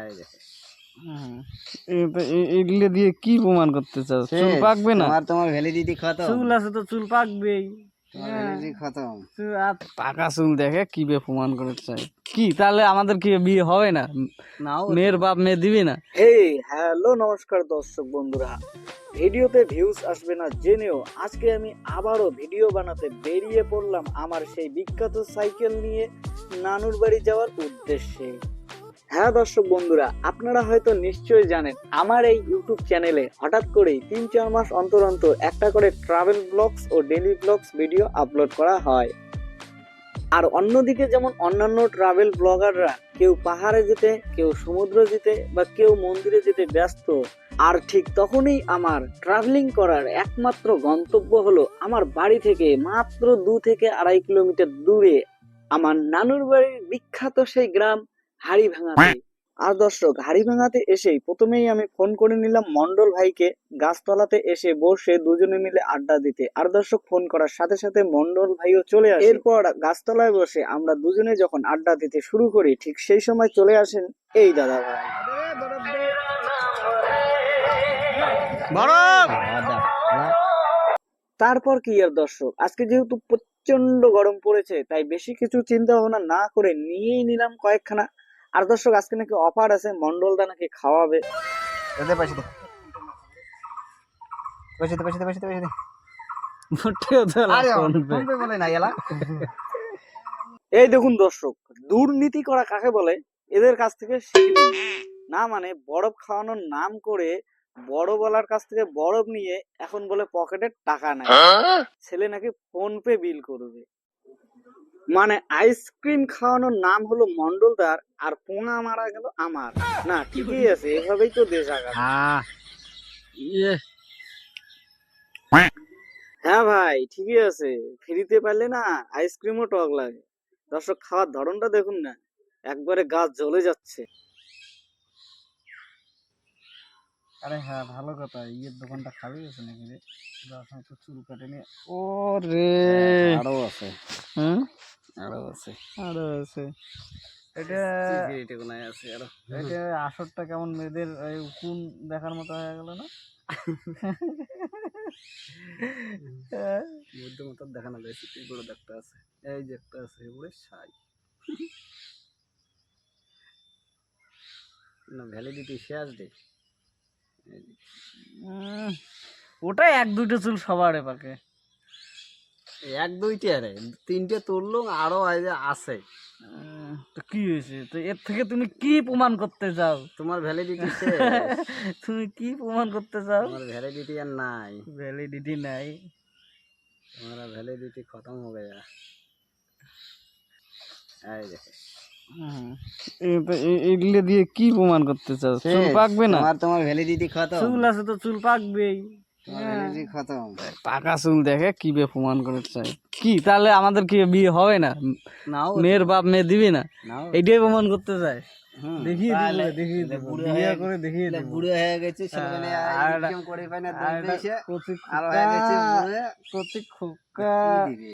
এই দেখো এগুলো দিয়ে কি প্রমাণ করতে চাও? চুল পাকবে না? তোমার ভ্যালিডিটি খতম। চুল আছে তো চুল পাকবেই। ভ্যালিডিটি খতম। পাকা চুল দেখে কি বে প্রমাণ করতে চাই? কি তাহলে আমাদের কি বিয়ে হবে না? মেয়ের বাপ মেয়ে দিবি না? হ্যালো নমস্কার দর্শক বন্ধুরা, ভিডিওতে ভিউজ আসবে না জেনেও আজকে আমি আবারও ভিডিও বানাতে বেরিয়ে পড়লাম আমার সেই বিখ্যাত সাইকেল নিয়ে নানুর বাড়ি যাওয়ার উদ্দেশ্যে। হ্যাঁ দর্শক বন্ধুরা, আপনারা হয়তো নিশ্চয়ই জানেন আমার এই ইউটিউব চ্যানেলে হঠাৎ করেই 3-4 মাস অন্তর অন্তর একটা করে ট্রাভেল ব্লগস ও ডেইলি ব্লগস ভিডিও আপলোড করা হয়। আর অন্যদিকে যেমন অন্যান্য ট্রাভেল ব্লগাররা কেউ পাহাড়ে যেতে, কেউ সমুদ্র যেতে বা কেউ মন্দিরে যেতে ব্যস্ত, আর ঠিক তখনই আমার ট্রাভেলিং করার একমাত্র গন্তব্য হলো আমার বাড়ি থেকে মাত্র 2 থেকে 2.5 কিলোমিটার দূরে আমার নানুর বাড়ির বিখ্যাত সেই গ্রাম হাড়িভাঙাতে। আর দর্শক, হাড়িভাঙাতে এসেই প্রথমেই আমি ফোন করে নিলাম মন্ডল ভাইকে গাছতলাতে এসে বসে দুজনে মিলে আড্ডা দিতে। আর দর্শক, ফোন করার সাথে সাথে মন্ডল ভাইও চলে আসে। এরপর গাছতলায় বসে আমরা দুজনে যখন আড্ডা দিতে শুরু করি, ঠিক সেই সময় চলে আসেন এই দাদা ভাই। তারপর কি আর দর্শক, আজকে যেহেতু প্রচন্ড গরম পড়েছে তাই বেশি কিছু চিন্তা ভাবনা না করে নিয়েই নিলাম কয়েকখানা। আর দর্শক, আজকে নাকি অফার আছে, মন্ডলদা নাকি খাওয়াবে। এই দেখুন দর্শক, দুর্নীতি করা কাকে বলে এদের কাছ থেকে শিখে নিন। না মানে বরফ খাওয়ানোর নাম করে বড় বলার কাছ থেকে বরফ নিয়ে এখন বলে পকেটে টাকা নাই, ছেলে নাকি ফোন পে বিল করবে। মানে আইসক্রিম খাওয়ানোর নাম হলো মন্ডলদার আর পোঙা মারা গেল আমার। না ঠিকই আছে, এভাবেই তো দেশ আগাবে। হ্যাঁ ভাই ঠিকই আছে, ফ্রিতে পারলে না আইসক্রিমও টক লাগে। দর্শক, খাওয়ার ধরনটা দেখুন না, একবারে গাছ জ্বলে যাচ্ছে। আরে হ্যাঁ, ভালো কথা। ইয়ের দোকানটা খালি আছে নাকি রে? তো চুল কাটে নিয়ে। ও রে, আরো আছে। হুম, আরো আছে। আরো আছে। এটা আছে আরো। এটা আসরটা কেমন মেয়েদের কোন দেখার মতো হয়ে গেল না? মধ্যমতার দেখানো যাচ্ছে, তুই বড় একটা আছে, এই যে একটা আছে ওরে সাই না, ভ্যালিডিটি শেষ ডে। ওটা 1-2টা চুল সবার পাকে। 1-2টা আরে 3টে তুললো, আরো আছে। তো কি হয়েছে? তো এর থেকে তুমি কি প্রমাণ করতে চাও? তোমার ভ্যালিডিটি শেষ। তুমি কি প্রমাণ করতে চাও? তোমার ভ্যালিডিটি আর নাই। ভ্যালিডিটি নাই। तुम्हारा वैलिडिटी खत्म हो गया। এই দেখো এগুলো দিয়ে কি প্রমাণ করতে চাও? চুল পাকবে না? তোমার ভ্যালিডিটি খতম। চুল আছে তো চুল পাকবেই। ভ্যালিডিটি খতম। পাকা চুল দেখে কি বে প্রমাণ করতে চাই? কি তাহলে আমাদের কি বিয়ে হবে না? মেয়ের বাপ মেয়ে দিবি না? এইটাই প্রমাণ করতে চায়। দেখিয়ে দেবো বিয়ে করে দেখিয়ে দেবো। বুড়ো হয়ে গেছে ছেলেমেয়ে ইনকাম করে পায় না, দম দিয়েছে আর হয়ে গেছে বুড়ো। কচি খোকা।